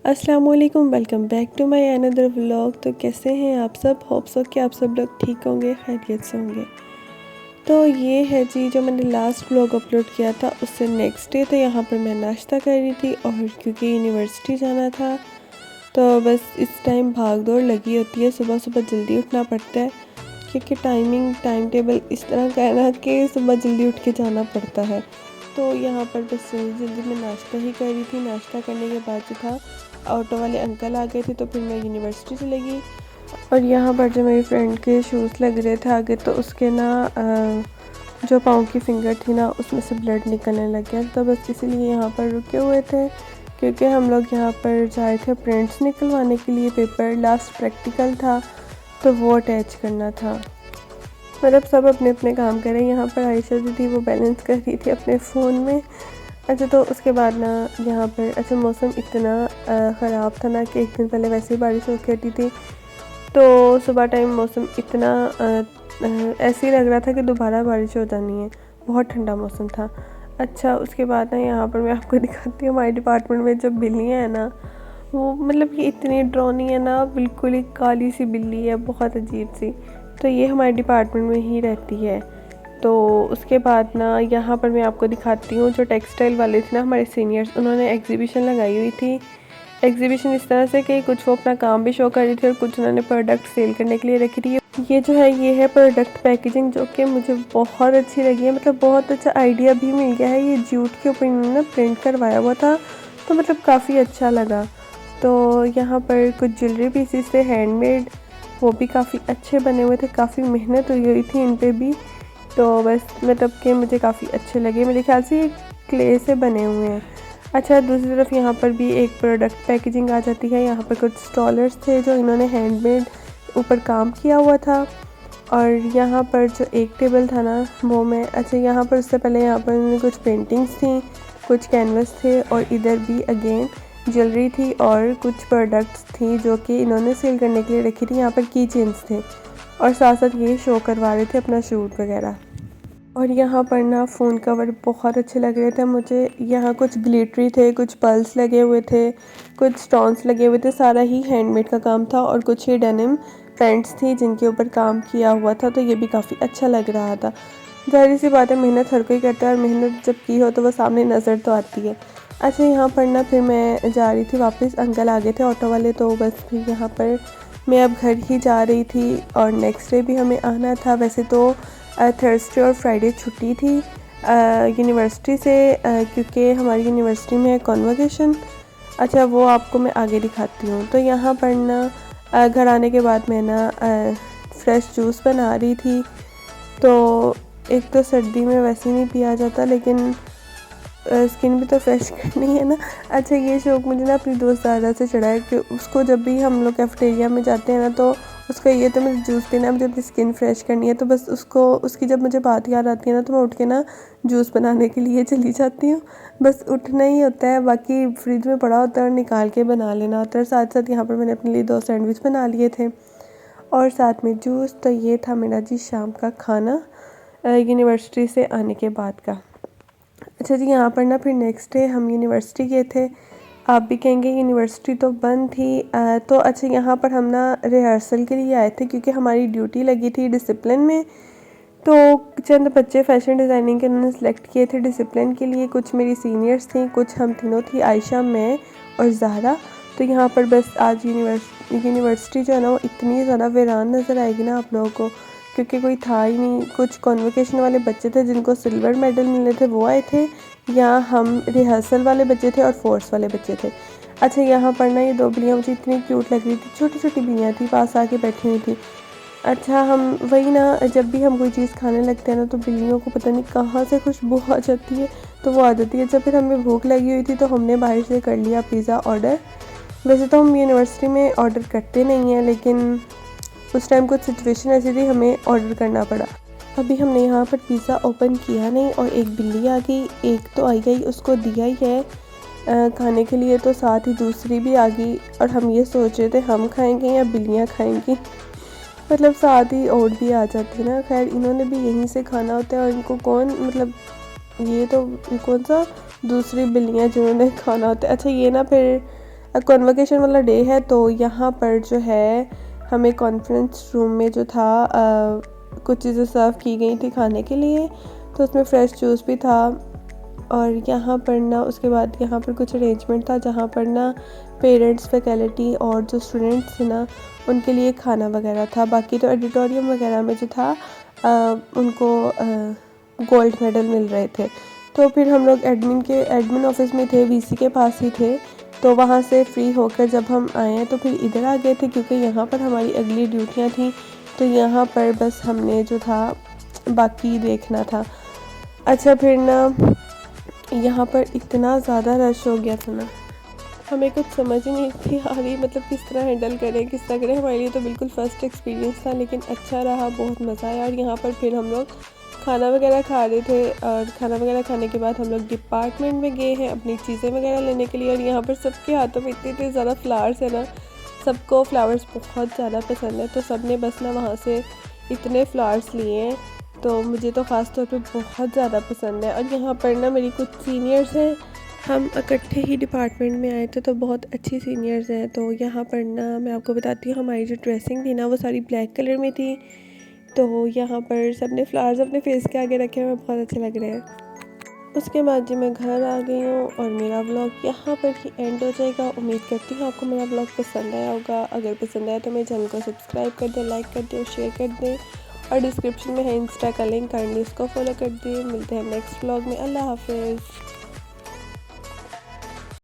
अस्सलाम वालेकुम, welcome back to my another vlog. तो कैसे हैं आप सब? होप सो कि आप सब लोग ठीक होंगे, खैरियत से होंगे। तो ये है जी जो मैंने लास्ट व्लॉग अपलोड किया था उससे नेक्स्ट डे। तो यहाँ पर मैं नाश्ता कर रही थी और क्योंकि यूनिवर्सिटी जाना था तो बस इस टाइम भाग दौड़ लगी होती है। सुबह सुबह जल्दी उठना पड़ता है क्योंकि टाइम टेबल इस तरह का है ना कि सुबह जल्दी उठ के जाना पड़ता है। तो यहाँ पर बस जल्दी जल्दी मैं नाश्ता ही कर रही थी। नाश्ता करने के बाद जो था ऑटो वाले अंकल आ गए थे तो फिर मैं यूनिवर्सिटी चली गई। और यहाँ पर जो मेरी फ्रेंड के शूज़ लग रहे थे आगे तो उसके ना जो पाँव की फिंगर थी ना उसमें से ब्लड निकलने लग गया। तो बस इसीलिए यहाँ पर रुके हुए थे क्योंकि हम लोग यहाँ पर जाए थे प्रिंट्स निकलवाने के लिए। पेपर लास्ट प्रैक्टिकल था तो वो अटैच करना था। मतलब सब अपने अपने काम करें। यहाँ पर आयशा जो थी वो बैलेंस कर रही थी अपने फ़ोन में। अच्छा तो उसके बाद ना यहाँ पर अच्छा मौसम इतना ख़राब था ना कि एक दिन पहले वैसे ही बारिश हो के हटी थी तो सुबह टाइम मौसम इतना ऐसे ही लग रहा था कि दोबारा बारिश हो जानी है। बहुत ठंडा मौसम था। अच्छा उसके बाद ना यहाँ पर मैं आपको दिखाती हूँ हमारे डिपार्टमेंट में जो बिल्लियाँ हैं ना वो मतलब कि इतनी ड्रॉनी है ना, बिल्कुल ही काली सी बिल्ली है, बहुत अजीब सी। तो ये हमारे डिपार्टमेंट में ही रहती है। तो उसके बाद ना यहाँ पर मैं आपको दिखाती हूँ जो टेक्सटाइल वाले थे ना हमारे सीनियर्स, उन्होंने एग्जीबिशन लगाई हुई थी। एग्जीबिशन इस तरह से कि कुछ वो अपना काम भी शो कर रही थी और कुछ उन्होंने प्रोडक्ट सेल करने के लिए रखी थी। ये जो है ये है प्रोडक्ट पैकेजिंग जो कि मुझे बहुत अच्छी लगी है। मतलब बहुत अच्छा आइडिया भी मिल गया है। ये जूट के ऊपर इन्होंने प्रिंट करवाया हुआ था तो मतलब काफ़ी अच्छा लगा। तो यहाँ पर कुछ ज्वेलरी पीसेस थे हैंडमेड, वो भी काफ़ी अच्छे बने हुए थे। काफ़ी मेहनत हुई थी इन पे भी। तो बस मतलब कि मुझे काफ़ी अच्छे लगे। मेरे ख्याल से ये क्ले से बने हुए हैं। अच्छा दूसरी तरफ यहाँ पर भी एक प्रोडक्ट पैकेजिंग आ जाती है। यहाँ पर कुछ स्टॉलर्स थे जो इन्होंने हैंडमेड ऊपर काम किया हुआ था। और यहाँ पर जो एक टेबल था ना वो मैं अच्छा यहाँ पर उससे पहले यहाँ पर इन्होंने कुछ पेंटिंग्स थी, कुछ कैनवस थे और इधर भी अगेन ज्वेलरी थी और कुछ प्रोडक्ट्स थी जो कि इन्होंने सेल करने के लिए रखी थी। यहाँ पर की चेन्स थे और साथ साथ ये शो करवा रहे थे अपना शूट वगैरह। और यहाँ पर ना फ़ोन कवर बहुत अच्छे लग रहे थे मुझे। यहाँ कुछ ग्लिटरी थे, कुछ पर्ल्स लगे हुए थे, कुछ स्टोन्स लगे हुए थे। सारा ही हैंडमेड का काम था और कुछ ही डेनिम पैंट्स थी जिनके ऊपर काम किया हुआ था। तो ये भी काफ़ी अच्छा लग रहा था। ज़ाहिर सी बात है मेहनत हर कोई करता है और मेहनत जब की हो तो वो सामने नज़र तो आती है। अच्छा यहाँ पर ना फिर मैं जा रही थी वापस, अंकल आ गए थे ऑटो वाले तो बस फिर यहाँ पर मैं अब घर ही जा रही थी। और नेक्स्ट डे भी हमें आना था। वैसे तो थर्सडे और फ्राइडे छुट्टी थी यूनिवर्सिटी से क्योंकि हमारी यूनिवर्सिटी में है कॉन्वोकेशन। अच्छा वो आपको मैं आगे दिखाती हूँ। तो यहाँ पर ना घर आने के बाद मैं ना फ्रेश जूस बना रही थी। तो एक तो सर्दी में वैसे ही नहीं पिया जाता लेकिन स्किन भी तो फ्रेश करनी है ना। अच्छा ये शौक़ मुझे ना अपनी दोस्त दादा से चढ़ा है कि उसको जब भी हम लोग कैफेटेरिया में जाते हैं ना तो उसका ये तो मुझे जूस पीना है, मुझे अपनी स्किन फ्रेश करनी है। तो बस उसको उसकी जब मुझे बात याद आती है ना तो मैं उठ के ना जूस बनाने के लिए चली जाती हूँ। बस उठना ही होता है, बाकी फ्रिज में पड़ा होता है और निकाल के बना लेना होता है। साथ साथ यहाँ पर मैंने अपने लिए 2 सैंडविच बना लिए थे और साथ में जूस। तो ये था मेरा जी शाम का खाना यूनिवर्सिटी से आने के बाद का। अच्छा जी यहाँ पर ना फिर नेक्स्ट डे हम यूनिवर्सिटी गए थे। आप भी कहेंगे यूनिवर्सिटी तो बंद थी तो अच्छा यहाँ पर हम ना रिहर्सल के लिए आए थे क्योंकि हमारी ड्यूटी लगी थी डिसिप्लिन में। तो चंद बच्चे फैशन डिज़ाइनिंग के उन्होंने सेलेक्ट किए थे डिसिप्लिन के लिए। कुछ मेरी सीनियर्स थी, कुछ हम तीनों थी, आयशा, मैं और ज़हरा। तो यहाँ पर बस आज यूनिवर्सिटी जो है ना वो इतनी ज़्यादा वीरान नज़र आएगी ना आप लोगों को क्योंकि कोई था ही नहीं। कुछ कॉन्वोकेशन वाले बच्चे थे जिनको सिल्वर मेडल मिले थे वो आए थे, या हम रिहर्सल वाले बच्चे थे और फोर्स वाले बच्चे थे। अच्छा यहाँ पर ना ये 2 बिल्लियाँ मुझे इतनी क्यूट लग रही थी, छोटी छोटी बिल्लियाँ थी, पास आके बैठी हुई थी। अच्छा हम वही ना जब भी हम कोई चीज़ खाने लगते हैं ना तो बिल्लियों को पता नहीं कहाँ से खुशबू आ जाती है तो वो आ जाती है। जब फिर हमें भूख लगी हुई थी तो हमने बाहर से कर लिया पिज़्ज़ा ऑर्डर। वैसे तो हम यूनिवर्सिटी में ऑर्डर करते नहीं हैं लेकिन उस टाइम कुछ सिचुएशन ऐसी थी हमें ऑर्डर करना पड़ा। अभी हमने यहाँ पर पिज़्ज़ा ओपन किया नहीं और एक बिल्ली आ गई, एक तो आई गई उसको दिया ही है खाने के लिए, तो साथ ही दूसरी भी आ गई और हम ये सोच रहे थे हम खाएंगे या बिल्लियाँ खाएंगी। मतलब साथ ही और भी आ जाती ना। खैर इन्होंने भी यहीं से खाना होता है और इनको कौन मतलब ये तो कौन सा दूसरी बिल्लियाँ जिन्होंने खाना होता है। अच्छा ये ना फिर कॉन्वोकेशन वाला डे है। तो यहाँ पर जो है हमें कॉन्फ्रेंस रूम में जो था कुछ चीज़ें सर्व की गई थी खाने के लिए, तो उसमें फ़्रेश जूस भी था। और यहाँ पर ना उसके बाद यहाँ पर कुछ अरेंजमेंट था जहाँ पर ना पेरेंट्स, फैकल्टी और जो स्टूडेंट्स थे ना उनके लिए खाना वगैरह था। बाकी तो ऑडिटोरियम वगैरह में जो था उनको गोल्ड मेडल मिल रहे थे। तो फिर हम लोग एडमिन ऑफिस में थे, वीसी के पास ही थे। तो वहाँ से फ्री होकर जब हम आए तो फिर इधर आ गए थे क्योंकि यहाँ पर हमारी अगली ड्यूटियाँ थी। तो यहाँ पर बस हमने जो था बाकी देखना था। अच्छा, फिर ना यहाँ पर इतना ज़्यादा रश हो गया था ना, हमें कुछ समझ ही नहीं थी आ रही, मतलब किस तरह हैंडल करें, किस तरह करें। हमारे लिए तो बिल्कुल फ़र्स्ट एक्सपीरियंस था, लेकिन अच्छा रहा, बहुत मज़ा आया। और यहाँ पर फिर हम लोग खाना वगैरह खा रहे थे और खाना वगैरह खाने के बाद हम लोग डिपार्टमेंट में गए हैं अपनी चीज़ें वगैरह लेने के लिए। और यहाँ पर सबके हाथों में इतने इतने ज़्यादा फ्लावर्स है ना, सबको फ्लावर्स बहुत ज़्यादा पसंद है। तो सब ने बस ना वहाँ से इतने फ्लावर्स लिए हैं, तो मुझे तो ख़ास तौर पे बहुत ज़्यादा पसंद है। और यहाँ पर ना मेरी कुछ सीनियर्स हैं, हम इकट्ठे ही डिपार्टमेंट में आए थे, तो बहुत अच्छी सीनियर्स हैं। तो यहाँ पर ना मैं आपको बताती हूँ, हमारी जो ड्रेसिंग थी ना वो सारी ब्लैक कलर में थी। तो यहाँ पर सब ने फ्लावर्स अपने फेस के आगे रखे हुए, बहुत अच्छे लग रहे हैं। उसके बाद जी मैं घर आ गई हूँ और मेरा व्लॉग यहाँ पर ही एंड हो जाएगा। उम्मीद करती हूँ आपको मेरा व्लॉग पसंद आया होगा। अगर पसंद आया तो मेरे चैनल को सब्सक्राइब कर दें, लाइक कर दें और शेयर कर दें। और डिस्क्रिप्शन में है इंस्टा का लिंक, काइंडली उसको फॉलो कर दें। मिलते हैं नेक्स्ट व्लॉग में। अल्लाह हाफिज़।